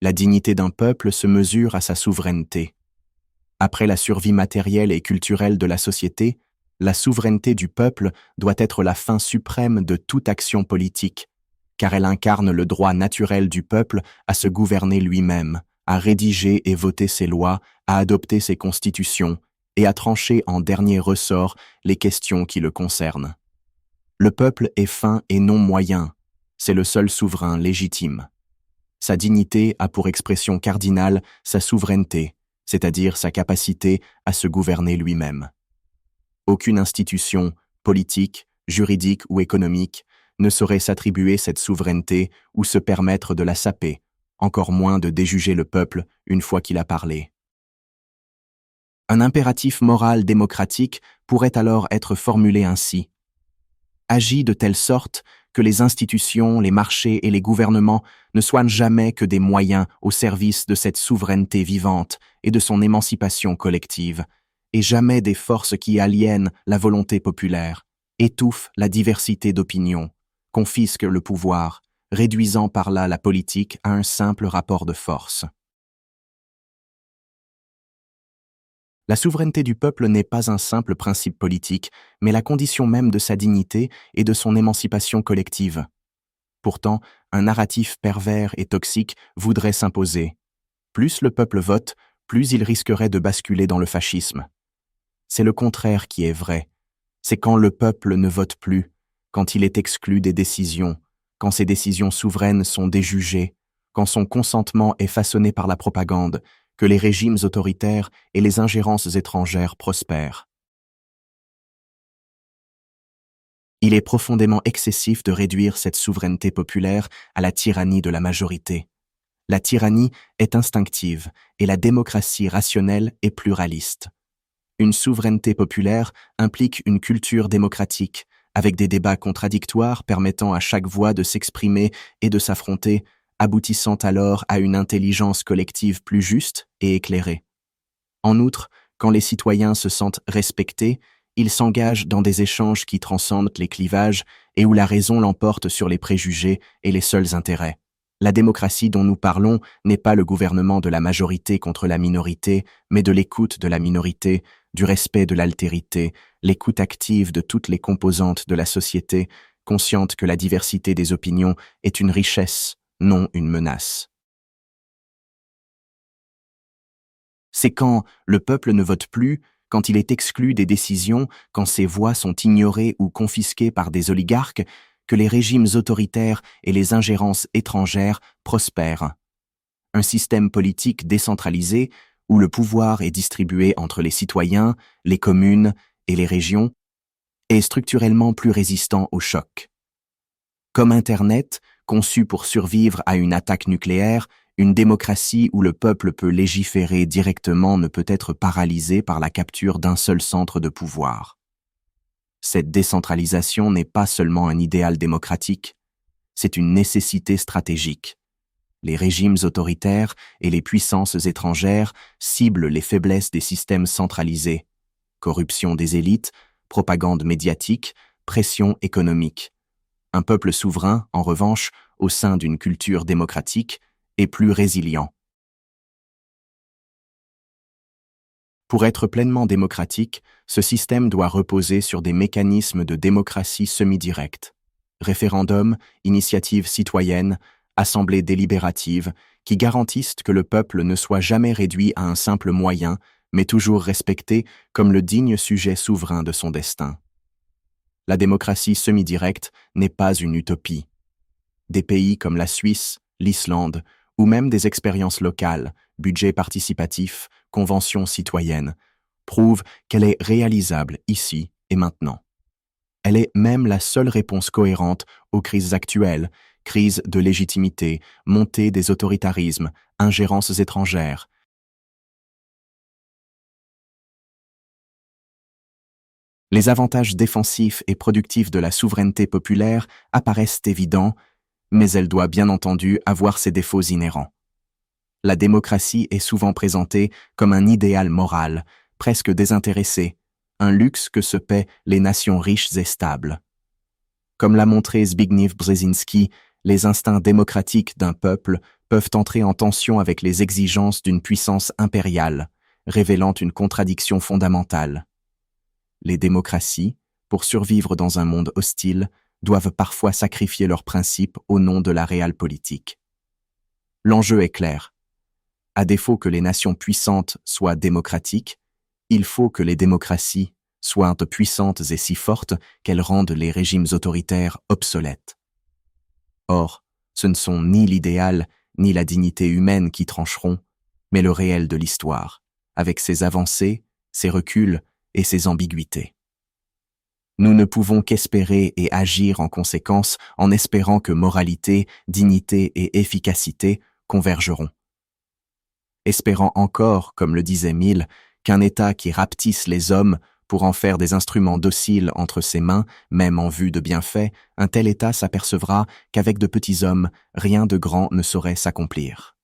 La dignité d'un peuple se mesure à sa souveraineté. Après la survie matérielle et culturelle de la société, la souveraineté du peuple doit être la fin suprême de toute action politique, car elle incarne le droit naturel du peuple à se gouverner lui-même, à rédiger et voter ses lois, à adopter ses constitutions et à trancher en dernier ressort les questions qui le concernent. Le peuple est fin et non moyen, c'est le seul souverain légitime. Sa dignité a pour expression cardinale sa souveraineté, c'est-à-dire sa capacité à se gouverner lui-même. Aucune institution, politique, juridique ou économique, ne saurait s'attribuer cette souveraineté ou se permettre de la saper, encore moins de déjuger le peuple une fois qu'il a parlé. Un impératif moral démocratique pourrait alors être formulé ainsi. Agis de telle sorte que les institutions, les marchés et les gouvernements ne soient jamais que des moyens au service de cette souveraineté vivante et de son émancipation collective, et jamais des forces qui aliènent la volonté populaire, étouffent la diversité d'opinions, confisquent le pouvoir, réduisant par là la politique à un simple rapport de force. La souveraineté du peuple n'est pas un simple principe politique, mais la condition même de sa dignité et de son émancipation collective. Pourtant, un narratif pervers et toxique voudrait s'imposer. Plus le peuple vote, plus il risquerait de basculer dans le fascisme. C'est le contraire qui est vrai. C'est quand le peuple ne vote plus, quand il est exclu des décisions, quand ses décisions souveraines sont déjugées, quand son consentement est façonné par la propagande, que les régimes autoritaires et les ingérences étrangères prospèrent. Il est profondément excessif de réduire cette souveraineté populaire à la tyrannie de la majorité. La tyrannie est instinctive et la démocratie rationnelle est pluraliste. Une souveraineté populaire implique une culture démocratique, avec des débats contradictoires permettant à chaque voix de s'exprimer et de s'affronter, aboutissant alors à une intelligence collective plus juste et éclairée. En outre, quand les citoyens se sentent respectés, ils s'engagent dans des échanges qui transcendent les clivages et où la raison l'emporte sur les préjugés et les seuls intérêts. La démocratie dont nous parlons n'est pas le gouvernement de la majorité contre la minorité, mais de l'écoute de la minorité, du respect de l'altérité, l'écoute active de toutes les composantes de la société, consciente que la diversité des opinions est une richesse, non une menace. C'est quand le peuple ne vote plus, quand il est exclu des décisions, quand ses voix sont ignorées ou confisquées par des oligarques, que les régimes autoritaires et les ingérences étrangères prospèrent. Un système politique décentralisé, où le pouvoir est distribué entre les citoyens, les communes et les régions, est structurellement plus résistant aux chocs. Comme Internet, conçu pour survivre à une attaque nucléaire, une démocratie où le peuple peut légiférer directement ne peut être paralysée par la capture d'un seul centre de pouvoir. Cette décentralisation n'est pas seulement un idéal démocratique, c'est une nécessité stratégique. Les régimes autoritaires et les puissances étrangères ciblent les faiblesses des systèmes centralisés. Corruption des élites, propagande médiatique, pression économique. Un peuple souverain, en revanche, au sein d'une culture démocratique, est plus résilient. Pour être pleinement démocratique, ce système doit reposer sur des mécanismes de démocratie semi-directe. Référendums, initiatives citoyennes, assemblées délibératives, qui garantissent que le peuple ne soit jamais réduit à un simple moyen, mais toujours respecté comme le digne sujet souverain de son destin. La démocratie semi-directe n'est pas une utopie. Des pays comme la Suisse, l'Islande, ou même des expériences locales, budget participatif, conventions citoyennes, prouvent qu'elle est réalisable ici et maintenant. Elle est même la seule réponse cohérente aux crises actuelles, crises de légitimité, montée des autoritarismes, ingérences étrangères. Les avantages défensifs et productifs de la souveraineté populaire apparaissent évidents, mais elle doit bien entendu avoir ses défauts inhérents. La démocratie est souvent présentée comme un idéal moral, presque désintéressé, un luxe que se paient les nations riches et stables. Comme l'a montré Zbigniew Brzezinski, les instincts démocratiques d'un peuple peuvent entrer en tension avec les exigences d'une puissance impériale, révélant une contradiction fondamentale. Les démocraties, pour survivre dans un monde hostile, doivent parfois sacrifier leurs principes au nom de la réelle politique. L'enjeu est clair. À défaut que les nations puissantes soient démocratiques, il faut que les démocraties soient puissantes et si fortes qu'elles rendent les régimes autoritaires obsolètes. Or, ce ne sont ni l'idéal ni la dignité humaine qui trancheront, mais le réel de l'histoire, avec ses avancées, ses reculs et ses ambiguïtés. Nous ne pouvons qu'espérer et agir en conséquence en espérant que moralité, dignité et efficacité convergeront. Espérant encore, comme le disait Mill, qu'un État qui rapetisse les hommes pour en faire des instruments dociles entre ses mains, même en vue de bienfaits, un tel État s'apercevra qu'avec de petits hommes, rien de grand ne saurait s'accomplir.